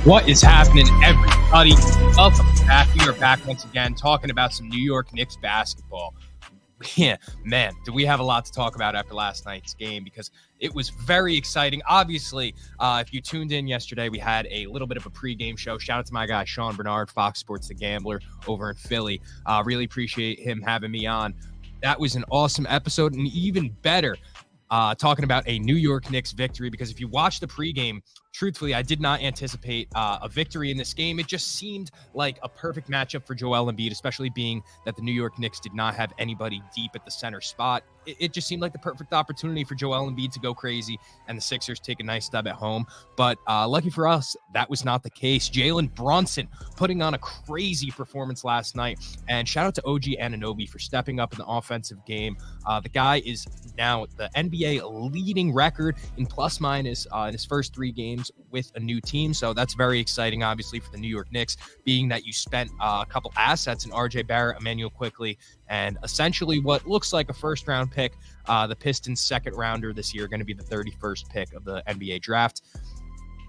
What is happening, everybody? Welcome back. We are back once again talking about some New York Knicks basketball. Yeah, man, do we have a lot to talk about after last night's game because it was very exciting. Obviously, if you tuned in yesterday, we had a little bit of a pregame show. Shout out to my guy, Sean Bernard, Fox Sports The Gambler over in Philly. Really appreciate him having me on. That was an awesome episode, and even better, talking about a New York Knicks victory, because if you watch the pregame, truthfully, I did not anticipate a victory in this game. It just seemed like a perfect matchup for Joel Embiid, especially being that the New York Knicks did not have anybody deep at the center spot. It just seemed like the perfect opportunity for Joel Embiid to go crazy and the Sixers take a nice stub at home. But lucky for us, that was not the case. Jalen Brunson putting on a crazy performance last night. And shout out to OG Anunoby for stepping up in the offensive game. The guy is now the NBA leading record in plus minus in his first 3 games with a new team. So that's very exciting, obviously, for the New York Knicks, being that you spent a couple assets in RJ Barrett, Emmanuel Quickley, and essentially what looks like a first-round pick. The Pistons' second rounder this year, going to be the 31st pick of the NBA draft.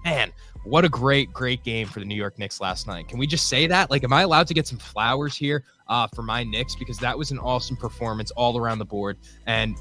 Man, what a great game for the New York Knicks last night. Can we just say that? Like, am I allowed to get some flowers here for my Knicks? Because that was an awesome performance all around the board. And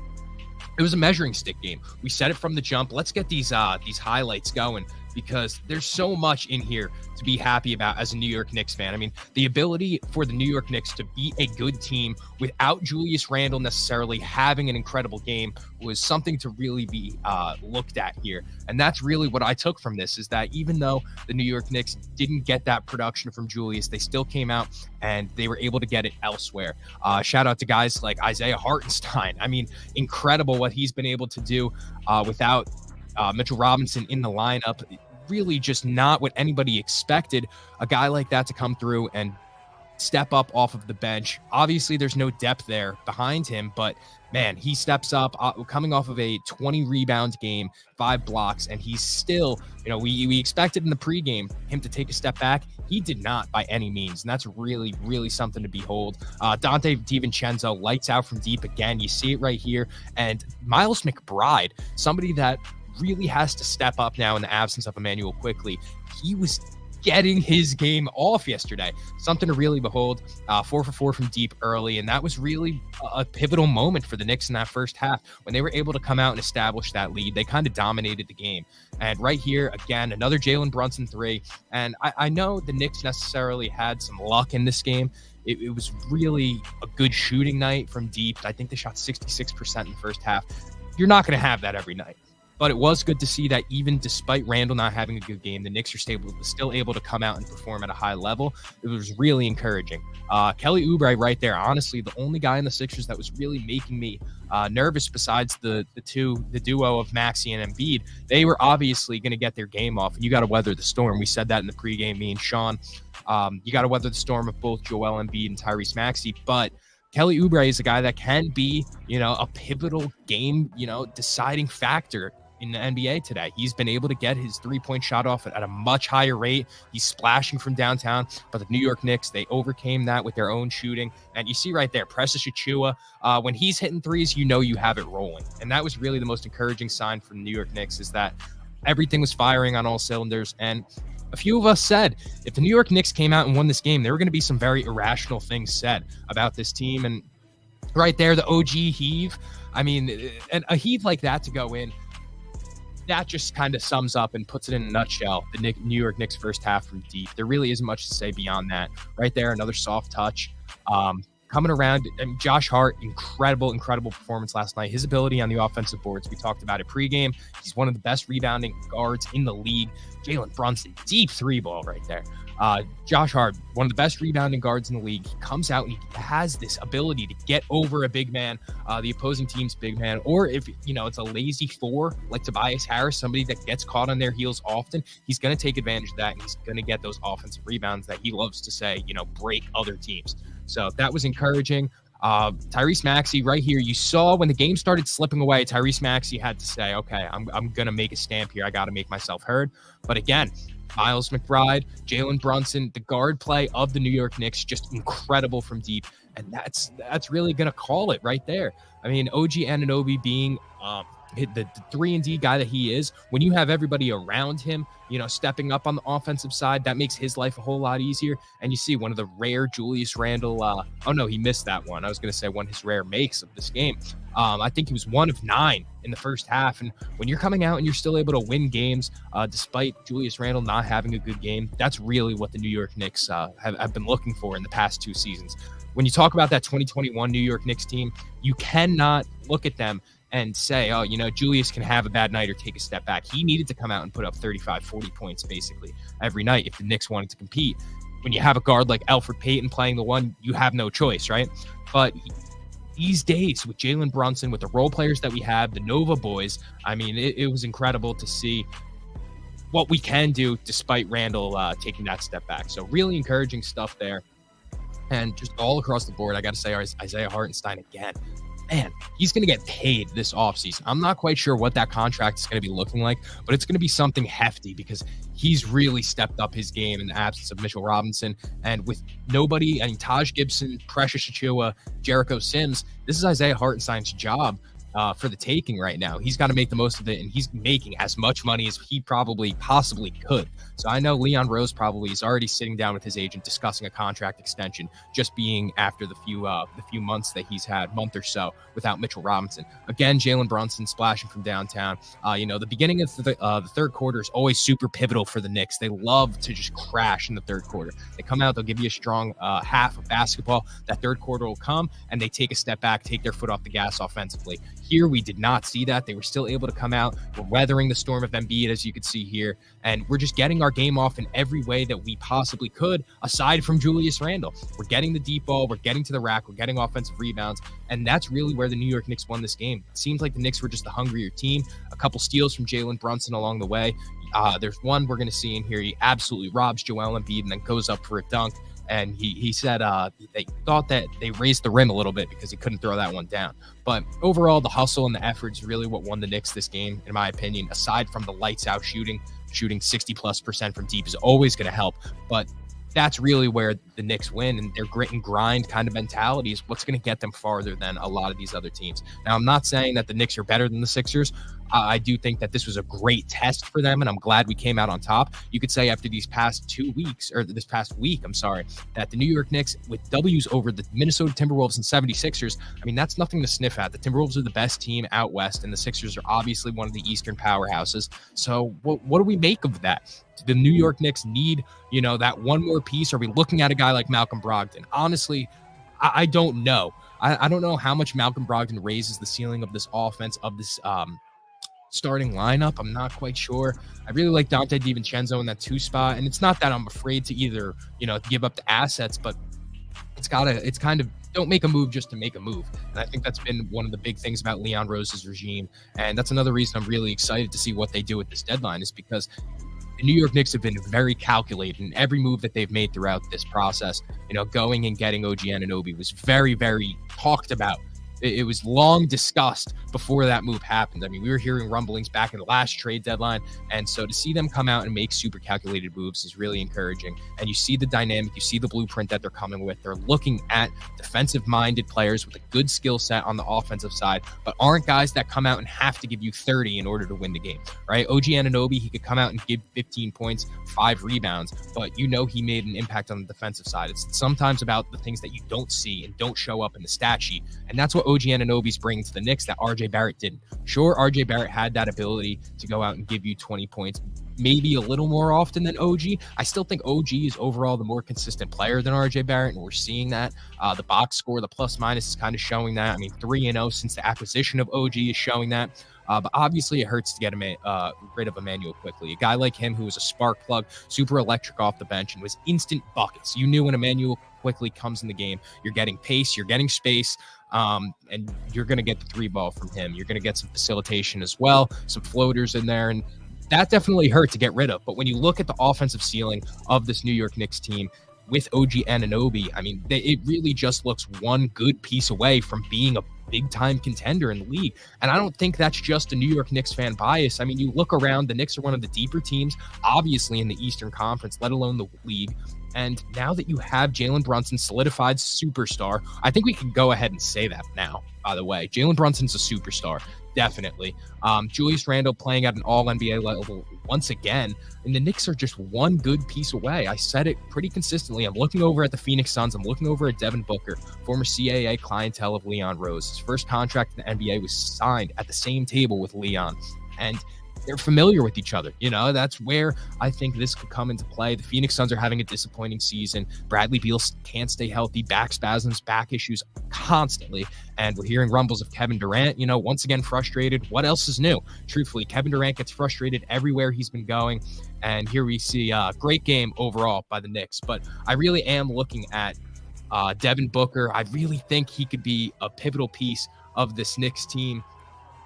it was a measuring stick game. We said it from the jump. Let's get these highlights going, because there's so much in here to be happy about as a New York Knicks fan. I mean, the ability for the New York Knicks to be a good team without Julius Randle necessarily having an incredible game was something to really be looked at here. And that's really what I took from this, is that even though the New York Knicks didn't get that production from Julius, they still came out and they were able to get it elsewhere. Shout out to guys like Isaiah Hartenstein. I mean, incredible what he's been able to do without Mitchell Robinson in the lineup. Really just not what anybody expected a guy like that to come through and step up off of the bench. Obviously, there's no depth there behind him, but man, he steps up coming off of a 20 rebound game, 5 blocks, and he's still, we expected in the pregame him to take a step back. He did not by any means, and that's really, really something to behold. Dante DiVincenzo lights out from deep again. You see it right here. And Miles McBride, somebody that really has to step up now in the absence of Emmanuel Quickley. He was getting his game off yesterday. Something to really behold. 4 for 4 from deep early, and that was really a pivotal moment for the Knicks in that first half when they were able to come out and establish that lead. They kind of dominated the game. And right here, again, another Jalen Brunson 3. And I know the Knicks necessarily had some luck in this game. It was really a good shooting night from deep. I think they shot 66% in the first half. You're not going to have that every night. But it was good to see that even despite Randle not having a good game, the Knicks are still able to come out and perform at a high level. It was really encouraging. Kelly Oubre right there, honestly, the only guy in the Sixers that was really making me nervous besides the duo of Maxey and Embiid. They were obviously going to get their game off, and you got to weather the storm. We said that in the pregame, me and Sean. You got to weather the storm of both Joel Embiid and Tyrese Maxey, but Kelly Oubre is a guy that can be, a pivotal game, deciding factor in the NBA today. He's been able to get his 3-point shot off at a much higher rate. He's splashing from downtown, but the New York Knicks, they overcame that with their own shooting. And you see right there, Precious Achiuwa, when he's hitting threes, you have it rolling. And that was really the most encouraging sign from the New York Knicks, is that everything was firing on all cylinders. And a few of us said if the New York Knicks came out and won this game, there were going to be some very irrational things said about this team. And right there, the OG heave. I mean, and a heave like that to go in, that just kind of sums up and puts it in a nutshell the New York Knicks first half from deep. There really isn't much to say beyond that. Right there, another soft touch. Coming around, and Josh Hart, incredible performance last night. His ability on the offensive boards, we talked about it pregame. He's one of the best rebounding guards in the league. Jalen Brunson, deep 3-ball right there. Josh Hart, one of the best rebounding guards in the league. He comes out and he has this ability to get over a big man, the opposing team's big man, or if, it's a lazy 4 like Tobias Harris, somebody that gets caught on their heels often, he's going to take advantage of that, and he's going to get those offensive rebounds that he loves to say, break other teams. So that was encouraging. Tyrese Maxey right here. You saw when the game started slipping away, Tyrese Maxey had to say, okay, I'm going to make a stamp here. I got to make myself heard. But again, Miles McBride, Jalen Brunson, the guard play of the New York Knicks, just incredible from deep. And that's really going to call it right there. I mean, OG Anunoby being the 3-and-D guy that he is, when you have everybody around him, stepping up on the offensive side, that makes his life a whole lot easier. And you see one of the rare Julius Randle, oh no, he missed that one. I was going to say one of his rare makes of this game. I think he was 1 of 9 in the first half. And when you're coming out and you're still able to win games, despite Julius Randle not having a good game, that's really what the New York Knicks have been looking for in the past 2 seasons. When you talk about that 2021 New York Knicks team, you cannot look at them and say, oh, Julius can have a bad night or take a step back. He needed to come out and put up 35, 40 points basically every night if the Knicks wanted to compete. When you have a guard like Elfrid Payton playing the one, you have no choice, right? But these days with Jalen Brunson, with the role players that we have, the Nova boys, I mean, it was incredible to see what we can do despite Randle taking that step back. So really encouraging stuff there. And just all across the board, I got to say, Isaiah Hartenstein again. Man, he's going to get paid this offseason. I'm not quite sure what that contract is going to be looking like, but it's going to be something hefty because he's really stepped up his game in the absence of Mitchell Robinson. And with nobody, Taj Gibson, Precious Achiuwa, Jericho Sims, this is Isaiah Hartenstein's job for the taking right now. He's got to make the most of it, and he's making as much money as he probably possibly could. So I know Leon Rose probably is already sitting down with his agent discussing a contract extension, just being after the few months that he's had, month or so, without Mitchell Robinson. Again, Jalen Brunson splashing from downtown. The beginning of the third quarter is always super pivotal for the Knicks. They love to just crash in the third quarter. They come out, they'll give you a strong half of basketball. That third quarter will come, and they take a step back, take their foot off the gas offensively. Here, we did not see that. They were still able to come out. We're weathering the storm of Embiid, as you could see here, and we're just getting our game off in every way that we possibly could, aside from Julius Randle. We're getting the deep ball. We're getting to the rack. We're getting offensive rebounds, and that's really where the New York Knicks won this game. It seems like the Knicks were just the hungrier team. A couple steals from Jalen Brunson along the way. There's one we're going to see in here. He absolutely robs Joel Embiid and then goes up for a dunk. And he said they thought that they raised the rim a little bit because he couldn't throw that one down. But overall, the hustle and the effort is really what won the Knicks this game, in my opinion. Aside from the lights out shooting 60+% from deep is always going to help. But that's really where the Knicks win, and their grit and grind kind of mentality is what's going to get them farther than a lot of these other teams. Now, I'm not saying that the Knicks are better than the Sixers. I do think that this was a great test for them, and I'm glad we came out on top. You could say after these past 2 weeks, or this past week, that the New York Knicks, with W's over the Minnesota Timberwolves and 76ers, I mean, that's nothing to sniff at. The Timberwolves are the best team out west, and the Sixers are obviously one of the Eastern powerhouses. So what do we make of that? Do the New York Knicks need, that one more piece? Are we looking at a guy like Malcolm Brogdon? Honestly, I don't know. I don't know how much Malcolm Brogdon raises the ceiling of this offense, of this starting lineup. I'm not quite sure. I really like Dante DiVincenzo in that 2 spot, and it's not that I'm afraid to either, give up the assets, but it's kind of, don't make a move just to make a move. And I think that's been one of the big things about Leon Rose's regime, and that's another reason I'm really excited to see what they do with this deadline, is because the New York Knicks have been very calculated in every move that they've made throughout this process. Going and getting OG Anunoby was very, very talked about. It was long discussed before that move happened. I mean, we were hearing rumblings back in the last trade deadline. And so to see them come out and make super calculated moves is really encouraging. And you see the dynamic, you see the blueprint that they're coming with. They're looking at defensive-minded players with a good skill set on the offensive side, but aren't guys that come out and have to give you 30 in order to win the game, right? OG Anunoby, he could come out and give 15 points, 5 rebounds, but he made an impact on the defensive side. It's sometimes about the things that you don't see and don't show up in the stat sheet. And that's what OG Anunoby's bringing to the Knicks that RJ Barrett didn't. Sure, RJ Barrett had that ability to go out and give you 20 points, maybe a little more often than OG. I still think OG is overall the more consistent player than RJ Barrett, and we're seeing that. The box score, the plus minus is kind of showing that. I mean, 3-0 since the acquisition of OG is showing that. But obviously, it hurts to get rid of Emmanuel quickly. A guy like him who was a spark plug, super electric off the bench, and was instant buckets. You knew when Emmanuel quickly comes in the game, you're getting pace, you're getting space, and you're going to get the 3 ball from him. You're going to get some facilitation as well, some floaters in there, and that definitely hurt to get rid of. But when you look at the offensive ceiling of this New York Knicks team with OG Anunoby, I mean, it really just looks one good piece away from being a big-time contender in the league. And I don't think that's just a New York Knicks fan bias. I mean, you look around, the Knicks are one of the deeper teams, obviously, in the Eastern Conference, let alone the league. And now that you have Jalen Brunson, solidified superstar, I think we can go ahead and say that now. by the way. Jalen Brunson's a superstar, definitely. Julius Randle playing at an all-NBA level once again, and the Knicks are just one good piece away. I said it pretty consistently. I'm looking over at the Phoenix Suns. I'm looking over at Devin Booker, former CAA clientele of Leon Rose. His first contract in the NBA was signed at the same table with Leon, and they're familiar with each other. That's where I think this could come into play. The Phoenix Suns are having a disappointing season. Bradley Beal can't stay healthy, back spasms, back issues constantly. And we're hearing rumbles of Kevin Durant, once again frustrated. What else is new? Truthfully, Kevin Durant gets frustrated everywhere he's been going. And here we see a great game overall by the Knicks. But I really am looking at Devin Booker. I really think he could be a pivotal piece of this Knicks team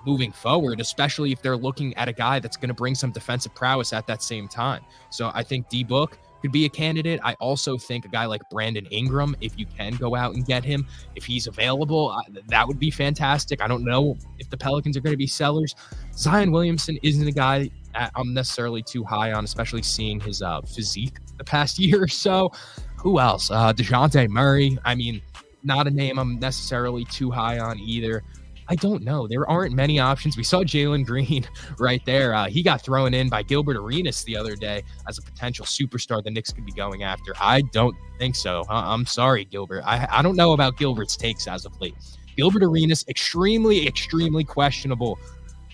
moving forward, especially if they're looking at a guy that's going to bring some defensive prowess at that same time. So I think D-Book could be a candidate. I also think a guy like Brandon Ingram, if you can go out and get him, if he's available, that would be fantastic. I don't know if the Pelicans are going to be sellers. Zion Williamson isn't a guy I'm necessarily too high on, especially seeing his physique the past year or so. Who else? DeJounte Murray. I mean, not a name I'm necessarily too high on either. I don't know. There aren't many options. We saw Jalen Green right there. He got thrown in by Gilbert Arenas the other day as a potential superstar the Knicks could be going after. I don't think so. I'm sorry, Gilbert. I don't know about Gilbert's takes as of late. Gilbert Arenas, extremely, extremely questionable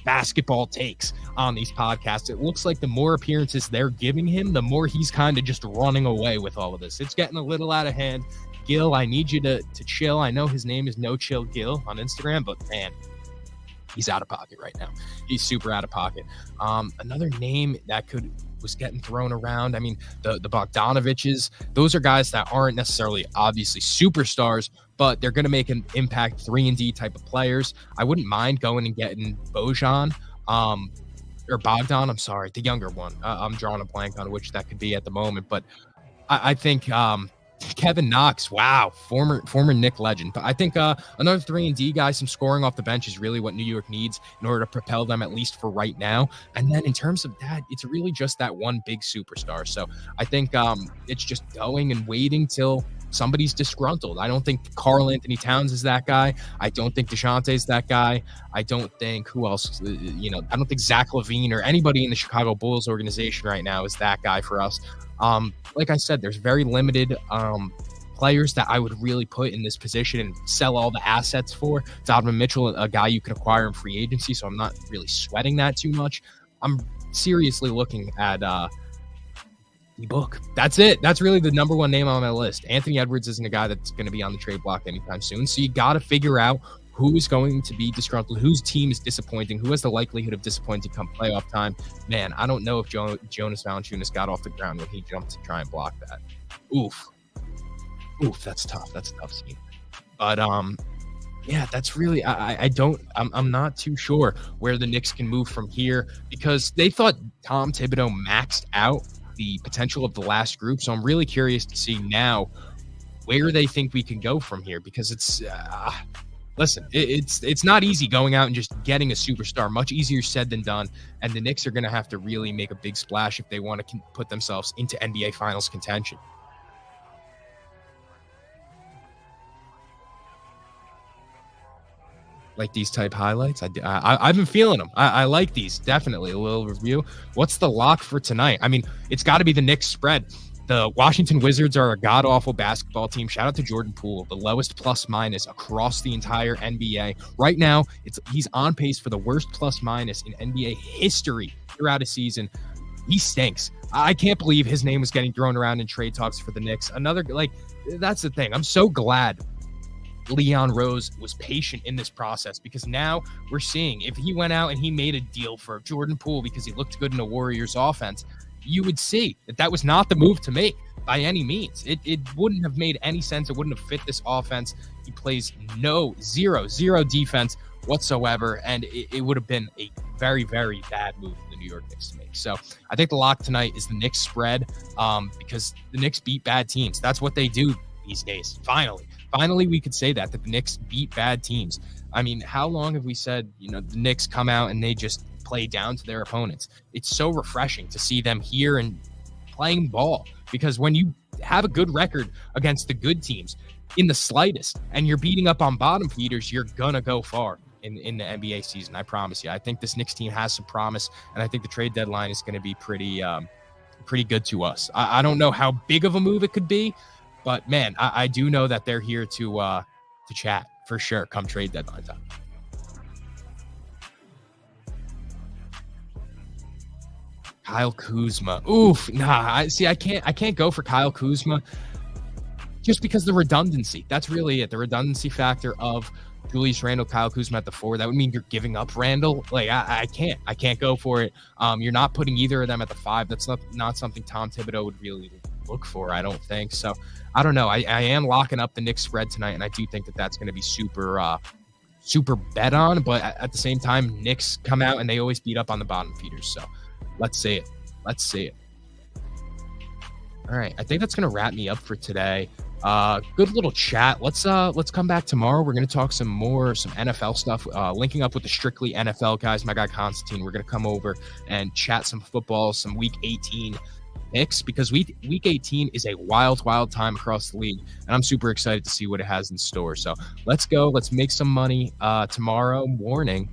basketball takes on these podcasts. It looks like the more appearances they're giving him, the more he's kind of just running away with all of this. It's getting a little out of hand. Gil, I need you to chill. I know his name is No Chill Gil on Instagram, but man, he's out of pocket right now. He's super out of pocket. Another name that was getting thrown around. I mean, the Bogdanoviches, those are guys that aren't necessarily obviously superstars, but they're going to make an impact 3-and-D type of players. I wouldn't mind going and getting Bojan, or Bogdan. I'm sorry, the younger one. I'm drawing a blank on which that could be at the moment, but I think, Kevin Knox, wow, former Knick legend. But I think another 3-and-D guy, some scoring off the bench is really what New York needs in order to propel them, at least for right now. And then in terms of that, it's really just that one big superstar. So I think it's just going and waiting till somebody's disgruntled. I don't think Karl Anthony Towns is that guy. I don't think DeJounte is that guy. I don't think who else, I don't think Zach LaVine or anybody in the Chicago Bulls organization right now is that guy for us. Like I said, there's very limited players that I would really put in this position and sell all the assets for. Donovan Mitchell, a guy you could acquire in free agency, so I'm not really sweating that too much. I'm seriously looking at D-Book. That's it. That's really the number one name on my list. Anthony Edwards isn't a guy that's going to be on the trade block anytime soon, so you got to figure out who is going to be disgruntled, whose team is disappointing, who has the likelihood of disappointing come playoff time. Man, I don't know if Jonas Valanciunas got off the ground when he jumped to try and block that. Oof, that's tough. That's a tough scene. But yeah, that's really I'm not too sure where the Knicks can move from here, because they thought Tom Thibodeau maxed out the potential of the last group. So I'm really curious to see now where they think we can go from here, because it's listen, it's not easy going out and just getting a superstar. Much easier said than done. And the Knicks are going to have to really make a big splash if they want to put themselves into NBA Finals contention. Like these type highlights, I've been feeling them. I like these, definitely. A little review. What's the lock for tonight? I mean, it's got to be the Knicks spread. The Washington Wizards are a god-awful basketball team. Shout out to Jordan Poole, the lowest plus-minus across the entire NBA. Right now, he's on pace for the worst plus-minus in NBA history throughout a season. He stinks. I can't believe his name was getting thrown around in trade talks for the Knicks. That's the thing. I'm so glad Leon Rose was patient in this process, because now we're seeing if he went out and he made a deal for Jordan Poole because he looked good in the Warriors offense, you would see that was not the move to make by any means. It wouldn't have made any sense. It wouldn't have fit this offense. He plays zero defense whatsoever, and it would have been a very, very bad move for the New York Knicks to make. So I think the lock tonight is the Knicks spread, because the Knicks beat bad teams. That's what they do these days. Finally, we could say that the Knicks beat bad teams. I mean, how long have we said, the Knicks come out and they just play down to their opponents? It's so refreshing to see them here and playing ball, because when you have a good record against the good teams in the slightest, and you're beating up on bottom feeders, you're gonna go far in the NBA season. I promise you. I think this Knicks team has some promise, and I think the trade deadline is going to be pretty good to us. I don't know how big of a move it could be, but man, I do know that they're here to chat for sure come trade deadline time. Kyle Kuzma. Oof. Nah, I can't go for Kyle Kuzma just because the redundancy. That's really it. The redundancy factor of Julius Randle, Kyle Kuzma at the 4. That would mean you're giving up Randle. Like I can't go for it. You're not putting either of them at the 5. That's not something Tom Thibodeau would really look for, I don't think. So I don't know. I am locking up the Knicks spread tonight, and I do think that that's going to be super bet on. But at the same time, Knicks come out and they always beat up on the bottom feeders. So let's see it. All right, I think that's going to wrap me up for today. Good little chat. Let's come back tomorrow. We're going to talk some NFL stuff, linking up with the Strictly NFL guys, my guy Constantine. We're going to come over and chat some football, some week 18 picks, because week 18 is a wild time across the league, and I'm super excited to see what it has in store. So let's go. Let's make some money tomorrow morning,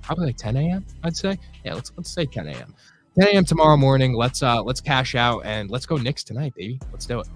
probably like 10 a.m. I'd say. Yeah, let's say 10 a.m. 10 a.m. tomorrow morning. Let's cash out and let's go Knicks tonight, baby. Let's do it.